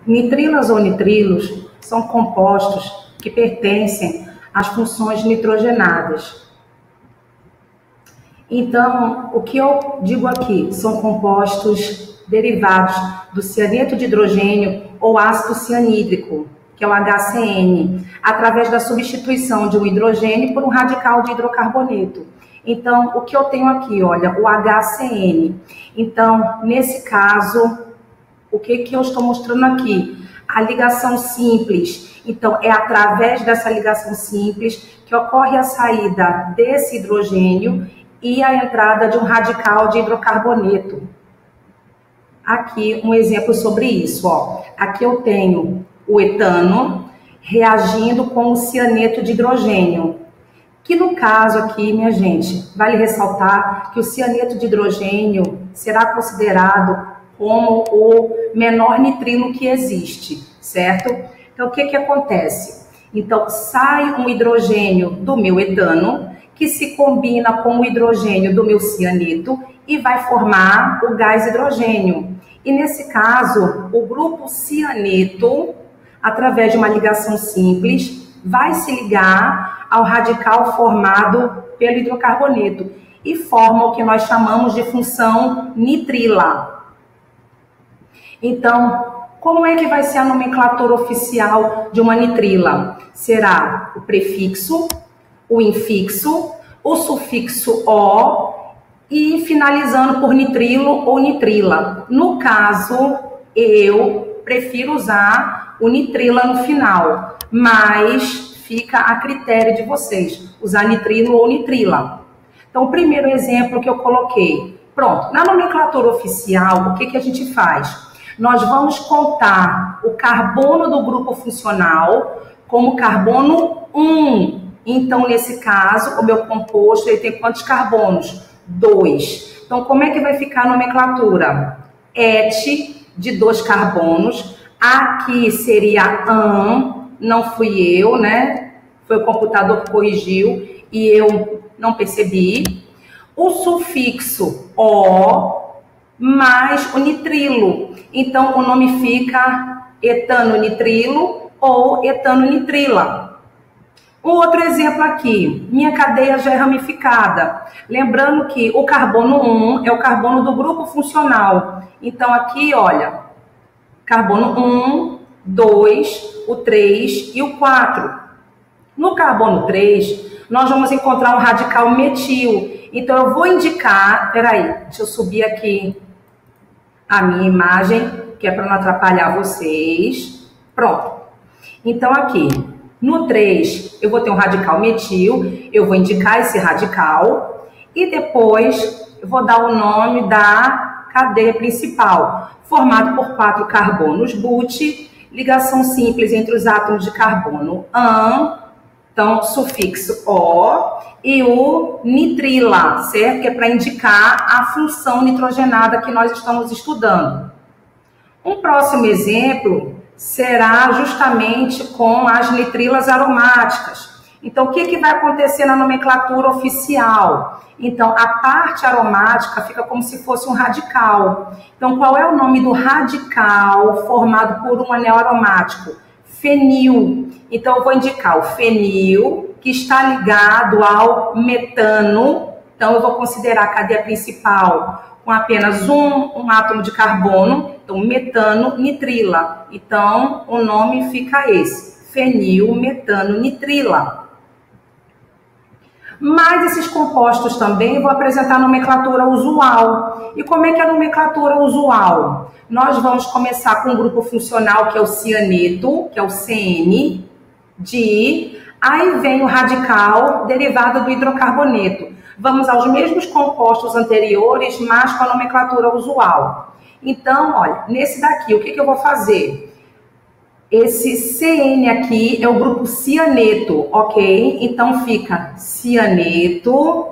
Nitrilas ou nitrilos são compostos que pertencem às funções nitrogenadas. Então, o que eu digo aqui são compostos derivados do cianeto de hidrogênio ou ácido cianídrico, que é o HCN, através da substituição de um hidrogênio por um radical de hidrocarboneto. Então, o que eu tenho aqui, olha, o HCN. Então, nesse caso, o que eu estou mostrando aqui? A ligação simples. Então, é através dessa ligação simples que ocorre a saída desse hidrogênio e a entrada de um radical de hidrocarboneto. Aqui um exemplo sobre isso, ó. Aqui eu tenho o etano reagindo com o cianeto de hidrogênio, que no caso aqui, minha gente, vale ressaltar que o cianeto de hidrogênio será considerado como o menor nitrilo que existe, certo? Então, o que acontece? Então, sai um hidrogênio do meu etano, que se combina com o hidrogênio do meu cianeto e vai formar o gás hidrogênio. E nesse caso, o grupo cianeto, através de uma ligação simples, vai se ligar ao radical formado pelo hidrocarboneto e forma o que nós chamamos de função nitrila. Então, como é que vai ser a nomenclatura oficial de uma nitrila? Será o prefixo, o infixo, o sufixo "o" e finalizando por nitrilo ou nitrila. No caso, eu prefiro usar o nitrila no final, mas fica a critério de vocês, usar nitrilo ou nitrila. Então, o primeiro exemplo que eu coloquei. Pronto, na nomenclatura oficial, o que a gente faz? Nós vamos contar o carbono do grupo funcional como carbono 1. Então, nesse caso, o meu composto ele tem quantos carbonos? 2. Então, como é que vai ficar a nomenclatura? Et de 2 carbonos. Aqui seria an, não fui eu, né? Foi o computador que corrigiu e eu não percebi. O sufixo o mais o nitrilo. Então, o nome fica etano-nitrilo ou etano-nitrila. Um outro exemplo aqui, minha cadeia já é ramificada. Lembrando que o carbono 1 é o carbono do grupo funcional. Então, aqui, olha, carbono 1, 2, o 3 e o 4. No carbono 3, nós vamos encontrar um radical metil. Então, eu vou indicar, peraí, deixa eu subir aqui a minha imagem, que é para não atrapalhar vocês. Pronto. Então, aqui, no 3, eu vou ter um radical metil, eu vou indicar esse radical e depois eu vou dar o nome da cadeia principal, formado por 4 carbonos but, ligação simples entre os átomos de carbono an, então sufixo o, e o nitrila, certo? Que é para indicar a função nitrogenada que nós estamos estudando. Um próximo exemplo será justamente com as nitrilas aromáticas. Então, o que vai acontecer na nomenclatura oficial? Então, a parte aromática fica como se fosse um radical. Então, qual é o nome do radical formado por um anel aromático? Fenil. Então, eu vou indicar o fenil, que está ligado ao metano. Então, eu vou considerar a cadeia principal com apenas um átomo de carbono. Então, metano, nitrila. Então, o nome fica esse, fenil, metano, nitrila. Mas esses compostos também eu vou apresentar a nomenclatura usual. E como é que é a nomenclatura usual? Nós vamos começar com o grupo funcional, que é o cianeto, que é o CN, aí vem o radical derivado do hidrocarboneto. Vamos aos mesmos compostos anteriores, mas com a nomenclatura usual. Então, olha, nesse daqui, o que eu vou fazer? Esse CN aqui é o grupo cianeto, ok? Então, fica cianeto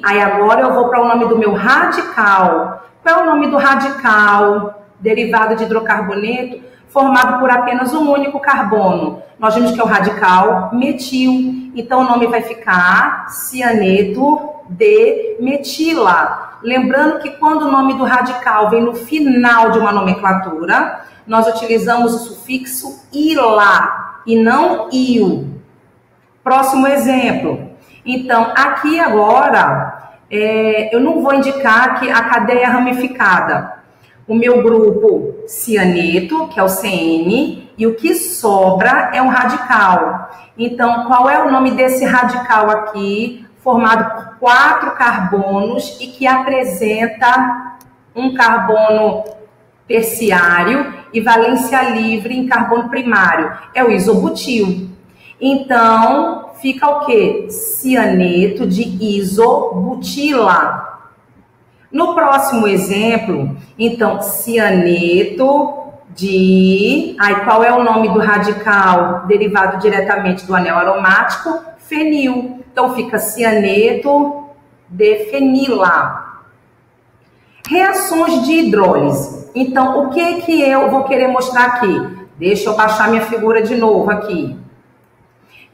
aí agora eu vou para o nome do meu radical. Qual é o nome do radical derivado de hidrocarboneto formado por apenas um único carbono? Nós vimos que é o radical metil. Então, o nome vai ficar cianeto de metila. Lembrando que quando o nome do radical vem no final de uma nomenclatura, nós utilizamos o sufixo ila e não iu. Próximo exemplo. Então, aqui agora, eu não vou indicar que a cadeia ramificada. O meu grupo cianeto, que é o CN, e o que sobra é um radical. Então, qual é o nome desse radical aqui, formado por 4 carbonos e que apresenta um carbono terciário e valência livre em carbono primário? É o isobutil. Então, fica o quê? Cianeto de isobutila. No próximo exemplo, então, cianeto de... Aí, qual é o nome do radical derivado diretamente do anel aromático? Fenil. Então, fica cianeto de fenila. Reações de hidrólise. Então, o que eu vou querer mostrar aqui? Deixa eu baixar minha figura de novo aqui.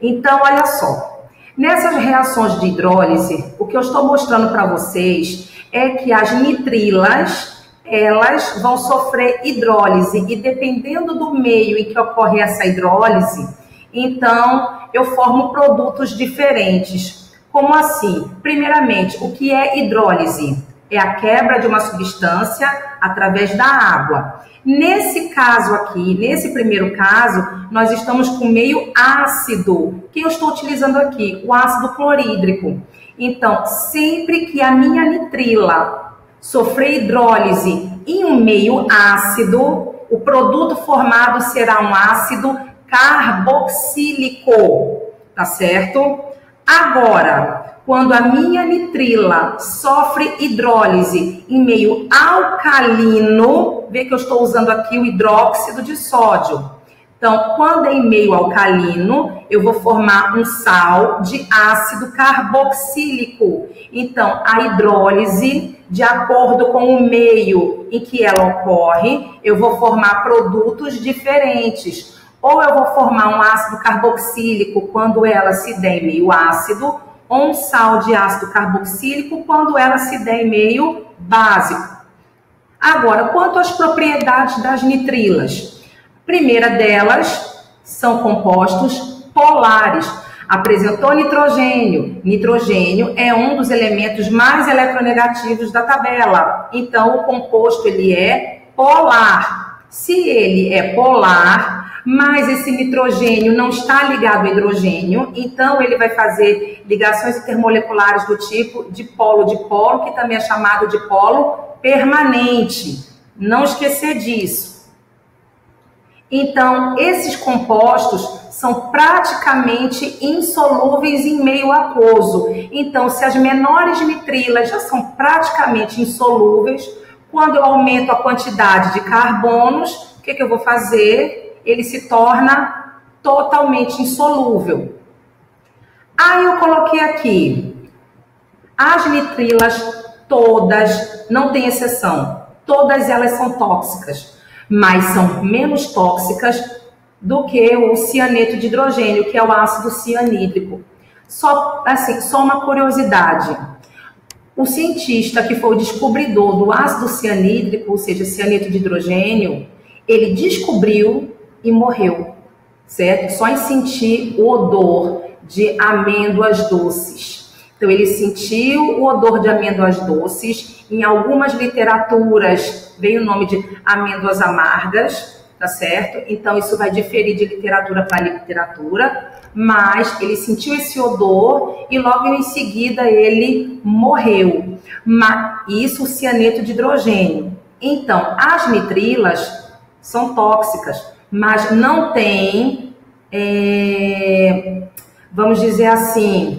Então, olha só. Nessas reações de hidrólise, o que eu estou mostrando para vocês é que as nitrilas, elas vão sofrer hidrólise. E dependendo do meio em que ocorre essa hidrólise, então eu formo produtos diferentes. Como assim? Primeiramente, o que é hidrólise? É a quebra de uma substância através da água. Nesse caso aqui, nesse primeiro caso, nós estamos com meio ácido. Que eu estou utilizando aqui? O ácido clorídrico. Então, sempre que a minha nitrila sofrer hidrólise em um meio ácido, o produto formado será um ácido carboxílico, tá certo? Agora, quando a minha nitrila sofre hidrólise em meio alcalino, vê que eu estou usando aqui o hidróxido de sódio. Então, quando é em meio alcalino, eu vou formar um sal de ácido carboxílico. Então, a hidrólise, de acordo com o meio em que ela ocorre, eu vou formar produtos diferentes. Ou eu vou formar um ácido carboxílico quando ela se der em meio ácido, ou um sal de ácido carboxílico quando ela se der em meio básico. Agora, quanto às propriedades das nitrilas? Primeira delas são compostos polares. Apresentou nitrogênio. Nitrogênio é um dos elementos mais eletronegativos da tabela. Então, o composto ele é polar. Se ele é polar, mas esse nitrogênio não está ligado ao hidrogênio, então ele vai fazer ligações intermoleculares do tipo dipolo-dipolo, que também é chamado de polo permanente. Não esquecer disso. Então, esses compostos são praticamente insolúveis em meio aquoso. Então, se as menores nitrilas já são praticamente insolúveis, quando eu aumento a quantidade de carbonos, o que eu vou fazer? Ele se torna totalmente insolúvel. Aí eu coloquei aqui, as nitrilas todas, não tem exceção, todas elas são tóxicas. Mas são menos tóxicas do que o cianeto de hidrogênio, que é o ácido cianídrico. Só uma curiosidade. O cientista que foi o descobridor do ácido cianídrico, ou seja, cianeto de hidrogênio, ele descobriu e morreu, certo? Só em sentir o odor de amêndoas doces. Então, ele sentiu o odor de amêndoas doces. Em algumas literaturas veio o nome de amêndoas amargas, tá certo? Então, isso vai diferir de literatura para literatura, mas ele sentiu esse odor e logo em seguida ele morreu. Isso, o cianeto de hidrogênio. Então, as nitrilas são tóxicas, mas não tem, vamos dizer assim,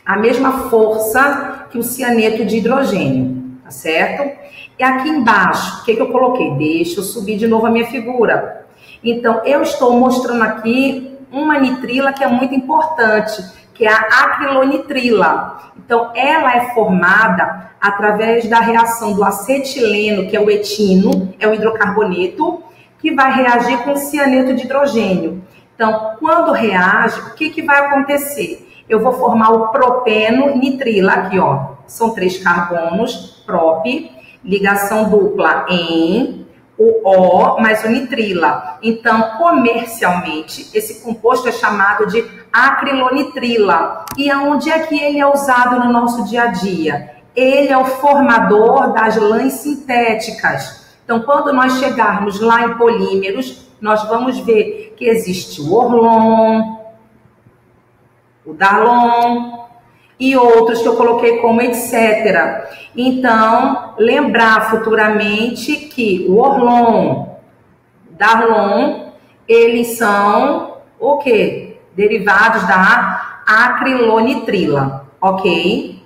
a mesma força que o cianeto de hidrogênio, tá certo? E aqui embaixo, o que eu coloquei? Deixa eu subir de novo a minha figura. Então, eu estou mostrando aqui uma nitrila que é muito importante, que é a acrilonitrila. Então, ela é formada através da reação do acetileno, que é o etino, é o hidrocarboneto, que vai reagir com o cianeto de hidrogênio. Então, quando reage, o que vai acontecer? Eu vou formar o propeno nitrila, aqui ó, são 3 carbonos, prop, ligação dupla em, o O mais o nitrila. Então, comercialmente, esse composto é chamado de acrilonitrila. E aonde é que ele é usado no nosso dia a dia? Ele é o formador das lãs sintéticas. Então, quando nós chegarmos lá em polímeros, nós vamos ver que existe o Orlon, o Darlon e outros que eu coloquei como etc. Então, lembrar futuramente que o Orlon, Darlon, eles são o quê? Derivados da acrilonitrila, ok?